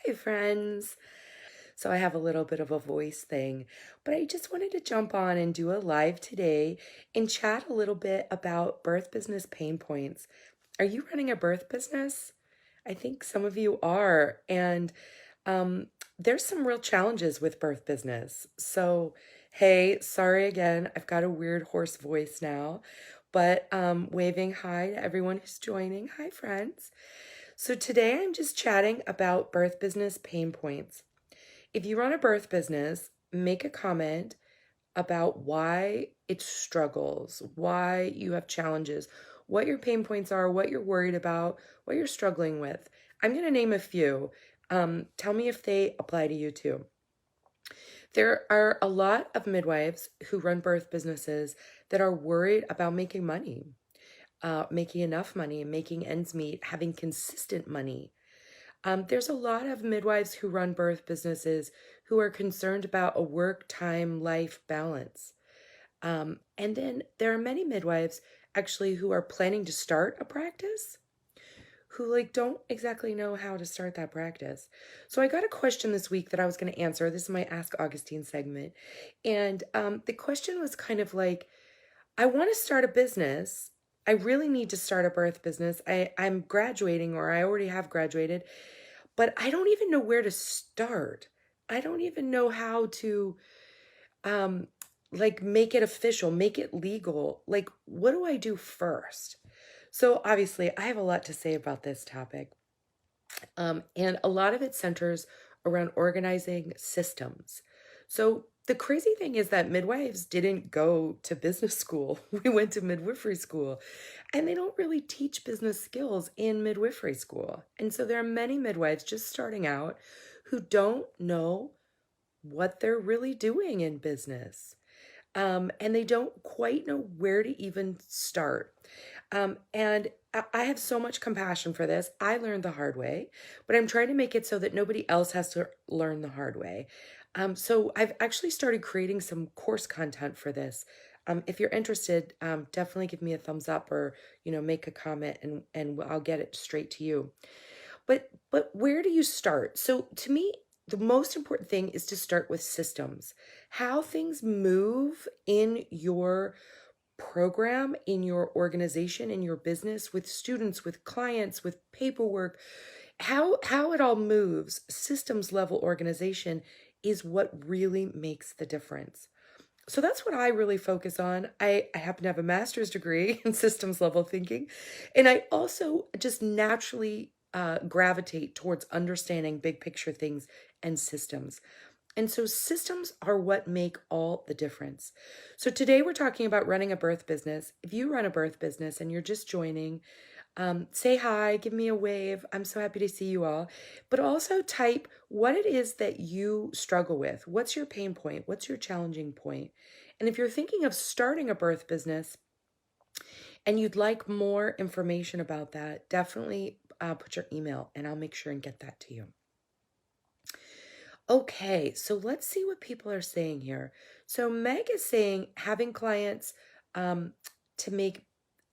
Hi, friends. So I have a little bit of a voice thing, but I just wanted to jump on and do a live today and chat a little bit about birth business pain points. Are you running a birth business? I think some of you are, and um, there's some real challenges with birth business. So, hey, sorry again, I've got a weird hoarse voice now, but waving hi to everyone who's joining. Hi, friends. So today I'm just chatting about birth business pain points. If you run a birth business, make a comment about why it struggles, why you have challenges, what your pain points are, what you're worried about, what you're struggling with. I'm going to name a few. Tell me if they apply to you too. There are a lot of midwives who run birth businesses that are worried about making money, making enough money, making ends meet, having consistent money. There's a lot of midwives who run birth businesses who are concerned about a work-time-life balance. And then there are many midwives actually who are planning to start a practice who don't exactly know how to start that practice. So I got a question this week that I was going to answer. This is my Ask Augustine segment. And the question was kind of like, I want to start a business. I really need to start a birth business. I'm graduating, or I already have graduated, but I don't even know where to start. I don't even know how to um make it official, make it legal. Like, what do I do first? So obviously, I have a lot to say about this topic. And a lot of it centers around organizing systems. So the crazy thing is that midwives didn't go to business school. We went to midwifery school, and they don't really teach business skills in midwifery school. And so there are many midwives just starting out who don't know what they're really doing in business. And they don't quite know where to even start. And I have so much compassion for this. I learned the hard way, but I'm trying to make it so that nobody else has to learn the hard way. So I've actually started creating some course content for this. If you're interested, definitely give me a thumbs up, or make a comment, and I'll get it straight to you. But where do you start? So to me, the most important thing is to start with systems. How things move in your program, in your organization, in your business, with students, with clients, with paperwork, how it all moves, systems level organization is what really makes the difference. So that's what I really focus on. I happen to have a master's degree in systems level thinking, and I also just naturally gravitate towards understanding big picture things and systems. And so systems are what make all the difference. So today we're talking about running a birth business. If you run a birth business and you're just joining, say hi, give me a wave. I'm so happy to see you all. But also type what it is that you struggle with. What's your pain point? What's your challenging point? And if you're thinking of starting a birth business and you'd like more information about that, definitely put your email and I'll make sure and get that to you. Okay, so let's see what people are saying here. So Meg is saying having clients um, to make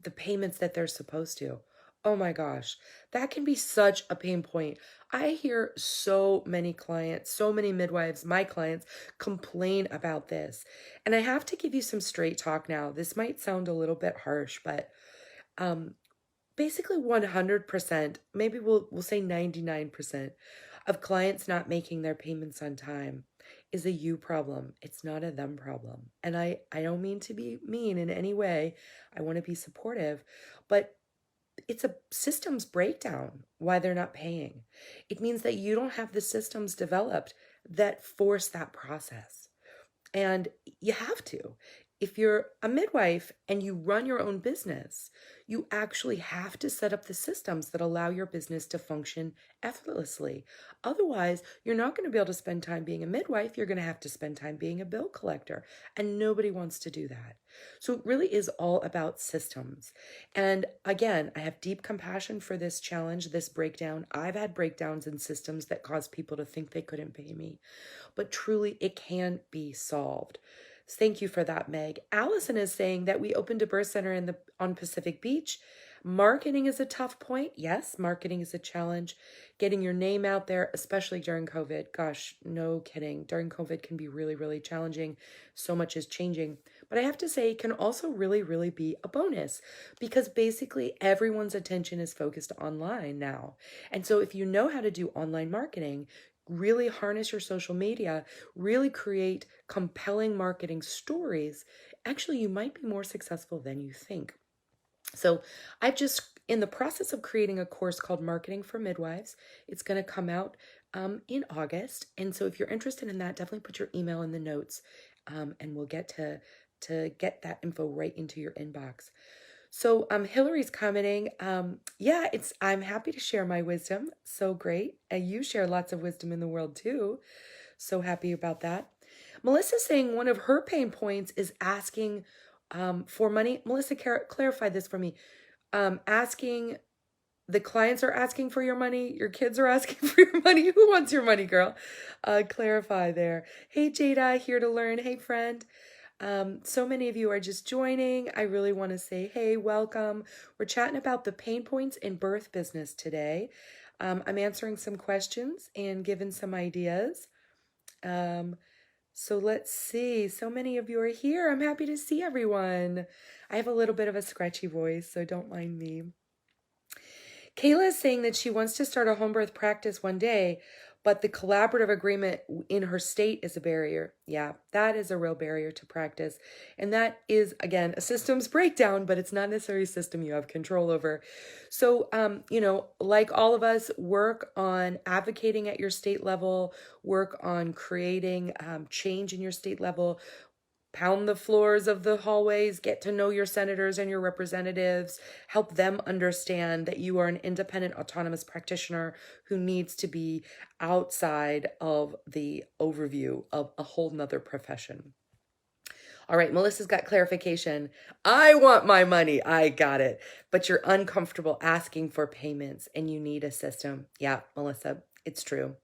the payments that they're supposed to. Oh my gosh, that can be such a pain point. I hear so many clients, so many midwives, my clients, complain about this. And I have to give you some straight talk now. This might sound a little bit harsh, but um, basically 100%, maybe we'll say 99% of clients not making their payments on time is a you problem. It's not a them problem. And I don't mean to be mean in any way. I want to be supportive, but it's a systems breakdown why they're not paying. It means that you don't have the systems developed that force that process. And you have to. If you're a midwife and you run your own business, you actually have to set up the systems that allow your business to function effortlessly. Otherwise, you're not going to be able to spend time being a midwife. You're going to have to spend time being a bill collector. And nobody wants to do that. So it really is all about systems. And again, I have deep compassion for this challenge, this breakdown. I've had breakdowns in systems that caused people to think they couldn't pay me, but truly it can be solved. Thank you for that, Meg. Allison is saying that we opened a birth center on Pacific Beach. Marketing is a tough point. Yes, marketing is a challenge. Getting your name out there, especially during COVID. Gosh, no kidding. During COVID can be really, really challenging. So much is changing. But I have to say, it can also really, really be a bonus because basically everyone's attention is focused online now. And so if you know how to do online marketing, really harness your social media, really create compelling marketing stories, actually, you might be more successful than you think. So I've just in the process of creating a course called Marketing for Midwives. It's going to come out in August. And so if you're interested in that, definitely put your email in the notes and we'll get to get that info right into your inbox. So Hillary's commenting, yeah, I'm happy to share my wisdom. So great. And you share lots of wisdom in the world too. So happy about that. Melissa's saying one of her pain points is asking for money. Melissa, clarify this for me. Asking, the clients are asking for your money. Your kids are asking for your money. Who wants your money, girl? Clarify there. Hey, Jada, here to learn. Hey, friend. So many of you are just joining. I really want to say, hey, welcome. We're chatting about the pain points in birth business today. I'm answering some questions and giving some ideas. So let's see. So many of you are here. I'm happy to see everyone. I have a little bit of a scratchy voice, so don't mind me. Kayla is saying that she wants to start a home birth practice one day, but the collaborative agreement in her state is a barrier. Yeah, that is a real barrier to practice. And that is, again, a systems breakdown, but it's not necessarily a system you have control over. So, like all of us, work on advocating at your state level, work on creating change in your state level, pound the floors of the hallways, get to know your senators and your representatives, help them understand that you are an independent, autonomous practitioner who needs to be outside of the overview of a whole nother profession. All right, Melissa's got clarification. I want my money. I got it. But you're uncomfortable asking for payments and you need a system. Yeah, Melissa, it's true.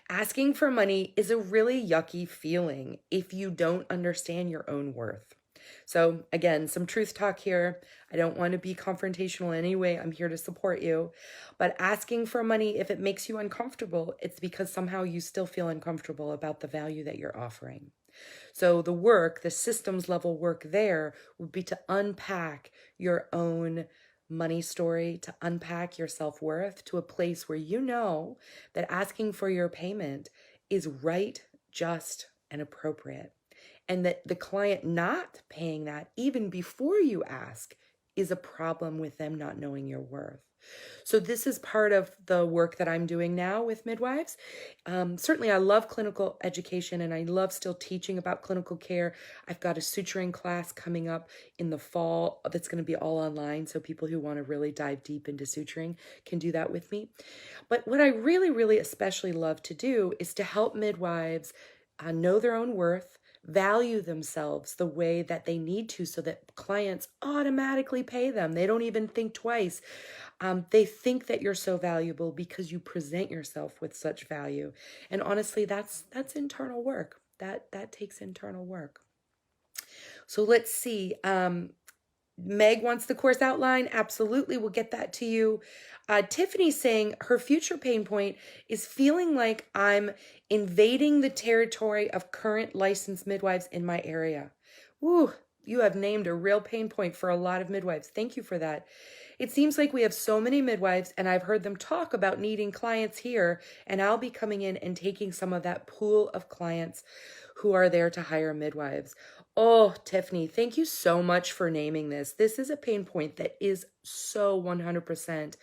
Asking for money is a really yucky feeling if you don't understand your own worth. So again, some truth talk here. I don't want to be confrontational in any way. I'm here to support you. But asking for money, if it makes you uncomfortable, it's because somehow you still feel uncomfortable about the value that you're offering. So the work, the systems level work there would be to unpack your own money story, to unpack your self-worth to a place where you know that asking for your payment is right, just, and appropriate. And that the client not paying that even before you ask is a problem with them not knowing your worth. So this is part of the work that I'm doing now with midwives. Certainly I love clinical education and I love still teaching about clinical care. I've got a suturing class coming up in the fall that's going to be all online. So people who want to really dive deep into suturing can do that with me. But what I really, really especially love to do is to help midwives know their own worth, value themselves the way that they need to so that clients automatically pay them. They don't even think twice. They think that you're so valuable because you present yourself with such value. And honestly, that's internal work. That takes internal work. So let's see. Meg wants the course outline. Absolutely, we'll get that to you. Tiffany's saying her future pain point is feeling like I'm invading the territory of current licensed midwives in my area. Woo, you have named a real pain point for a lot of midwives. Thank you for that. It seems like we have so many midwives, and I've heard them talk about needing clients here, and I'll be coming in and taking some of that pool of clients who are there to hire midwives. Oh, Tiffany, thank you so much for naming this. This is a pain point that is so 100%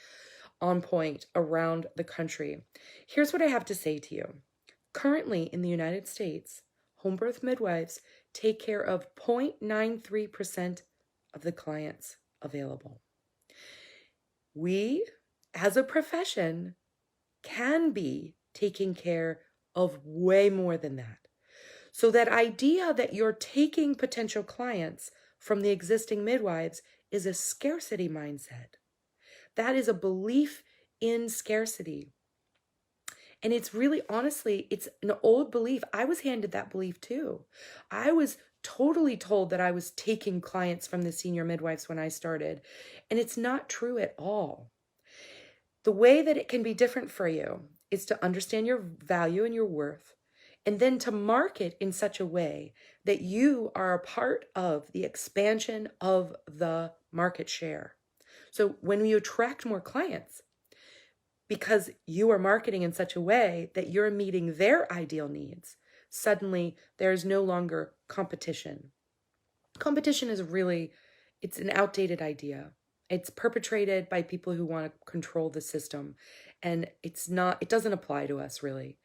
on point around the country. Here's what I have to say to you. Currently in the United States, home birth midwives take care of 0.93% of the clients available. We, as a profession, can be taking care of way more than that. So that idea that you're taking potential clients from the existing midwives is a scarcity mindset. That is a belief in scarcity. And it's really, honestly, it's an old belief. I was handed that belief too. I was totally told that I was taking clients from the senior midwives when I started, and it's not true at all. The way that it can be different for you is to understand your value and your worth, and then to market in such a way that you are a part of the expansion of the market share. So when you attract more clients, because you are marketing in such a way that you're meeting their ideal needs, suddenly there's no longer competition. Competition is really, it's an outdated idea. It's perpetrated by people who want to control the system, and it doesn't apply to us really.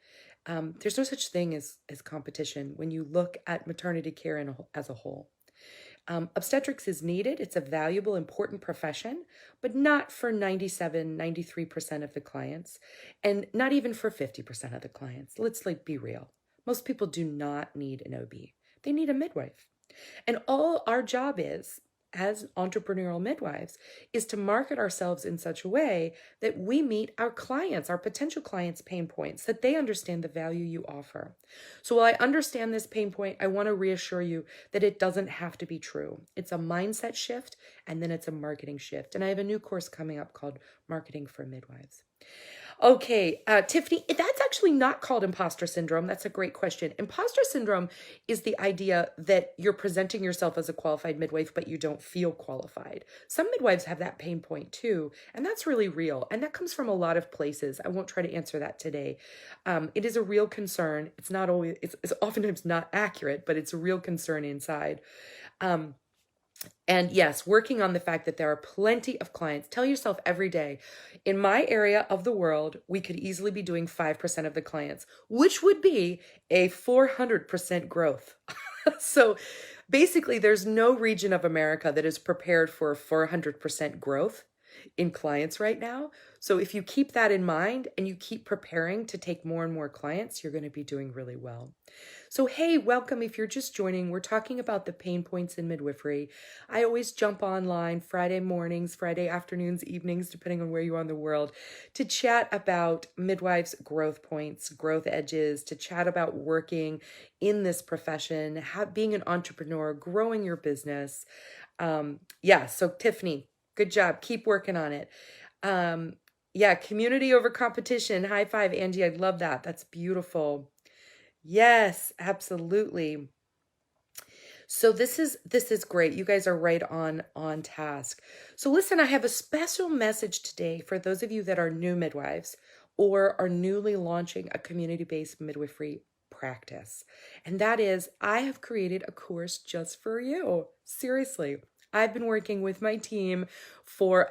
There's no such thing as competition when you look at maternity care as a whole. Obstetrics is needed. It's a valuable, important profession, but not for 97, 93% of the clients, and not even for 50% of the clients. Let's be real. Most people do not need an OB. They need a midwife. And all our job is, as entrepreneurial midwives, is to market ourselves in such a way that we meet our clients, our potential clients' pain points, that they understand the value you offer. So while I understand this pain point, I want to reassure you that it doesn't have to be true. It's a mindset shift, and then it's a marketing shift. And I have a new course coming up called Marketing for Midwives. Okay, Tiffany, that's actually not called imposter syndrome. That's a great question. Imposter syndrome is the idea that you're presenting yourself as a qualified midwife, but you don't feel qualified. Some midwives have that pain point too, and that's really real. And that comes from a lot of places. I won't try to answer that today. It is a real concern. It's not always, it's oftentimes not accurate, but it's a real concern inside. And yes, working on the fact that there are plenty of clients. Tell yourself every day, in my area of the world, we could easily be doing 5% of the clients, which would be a 400% growth. So basically, there's no region of America that is prepared for 400% growth in clients right now. So if you keep that in mind and you keep preparing to take more and more clients, you're going to be doing really well. So hey, welcome. If you're just joining, we're talking about the pain points in midwifery. I always jump online Friday mornings, Friday afternoons, evenings, depending on where you are in the world, to chat about midwives' growth points, growth edges, to chat about working in this profession, being an entrepreneur, growing your business. So Tiffany, good job. Keep working on it. Community over competition. High five, Angie. I love that. That's beautiful. Yes, absolutely. So this is great. You guys are right on task. So listen, I have a special message today for those of you that are new midwives or are newly launching a community-based midwifery practice. And that is, I have created a course just for you. Seriously. I've been working with my team for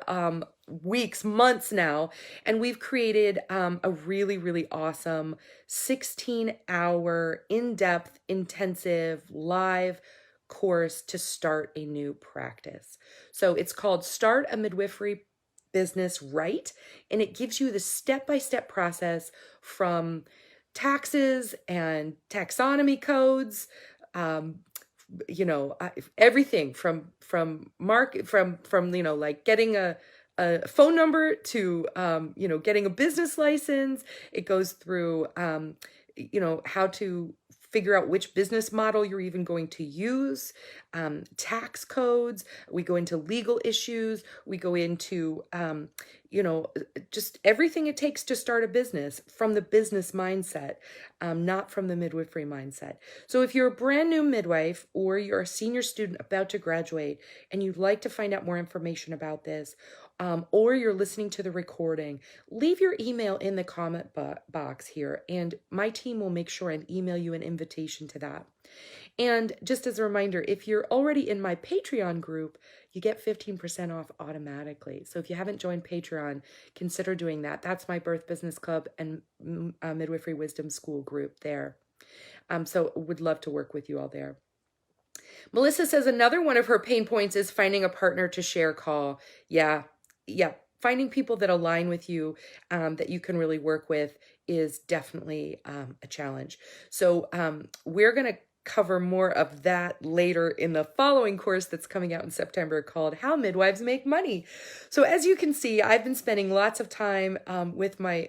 weeks, months now, and we've created a really, really awesome 16-hour, in-depth, intensive, live course to start a new practice. So it's called Start a Midwifery Business Right, and it gives you the step-by-step process from taxes and taxonomy codes, everything from like getting a phone number to getting a business license. It goes through how to figure out which business model you're even going to use, tax codes. We go into legal issues. We go into just everything it takes to start a business from the business mindset, not from the midwifery mindset. So if you're a brand new midwife or you're a senior student about to graduate and you'd like to find out more information about this, or you're listening to the recording, leave your email in the comment box here, and my team will make sure and email you an invitation to that. And just as a reminder, if you're already in my Patreon group, you get 15% off automatically. So if you haven't joined Patreon, consider doing that. That's my Birth Business Club and Midwifery Wisdom School group there. So would love to work with you all there. Melissa says another one of her pain points is finding a partner to share call. Yeah. Finding people that align with you, that you can really work with, is definitely a challenge. So we're going to cover more of that later in the following course that's coming out in September called How Midwives Make Money. So as you can see, I've been spending lots of time with my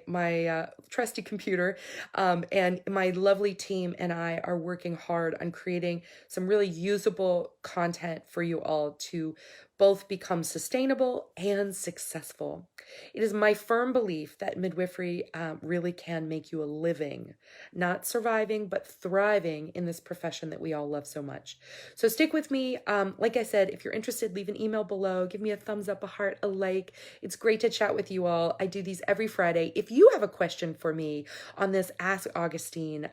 trusty computer, and my lovely team and I are working hard on creating some really usable content for you all to both become sustainable and successful. It is my firm belief that midwifery really can make you a living, not surviving, but thriving in this profession that we all love so much. So stick with me. Like I said, if you're interested, leave an email below. Give me a thumbs up, a heart, a like. It's great to chat with you all. I do these every Friday. If you have a question for me on this Ask Augustine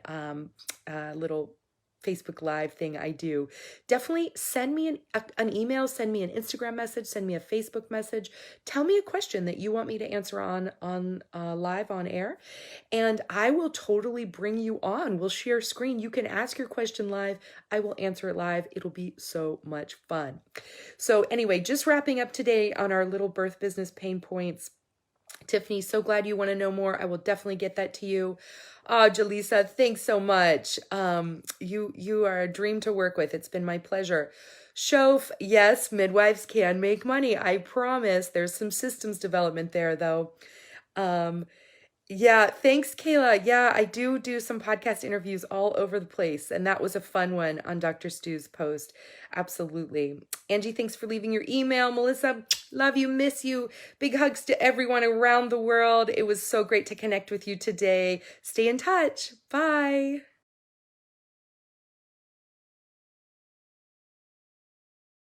little Facebook Live thing I do, definitely send me an email, send me an Instagram message, send me a Facebook message. Tell me a question that you want me to answer on live on air, and I will totally bring you on. We'll share screen. You can ask your question live. I will answer it live. It'll be so much fun. So anyway, just wrapping up today on our little birth business pain points. Tiffany, so glad you want to know more. I will definitely get that to you. Oh, Jaleesa, thanks so much. You are a dream to work with. It's been my pleasure. Shof, yes, midwives can make money. I promise. There's some systems development there, though. Yeah, thanks, Kayla. Yeah, I do some podcast interviews all over the place, and that was a fun one on Dr. Stu's post. Absolutely. Angie, thanks for leaving your email. Melissa, love you, miss you. Big hugs to everyone around the world. It was so great to connect with you today. Stay in touch. Bye.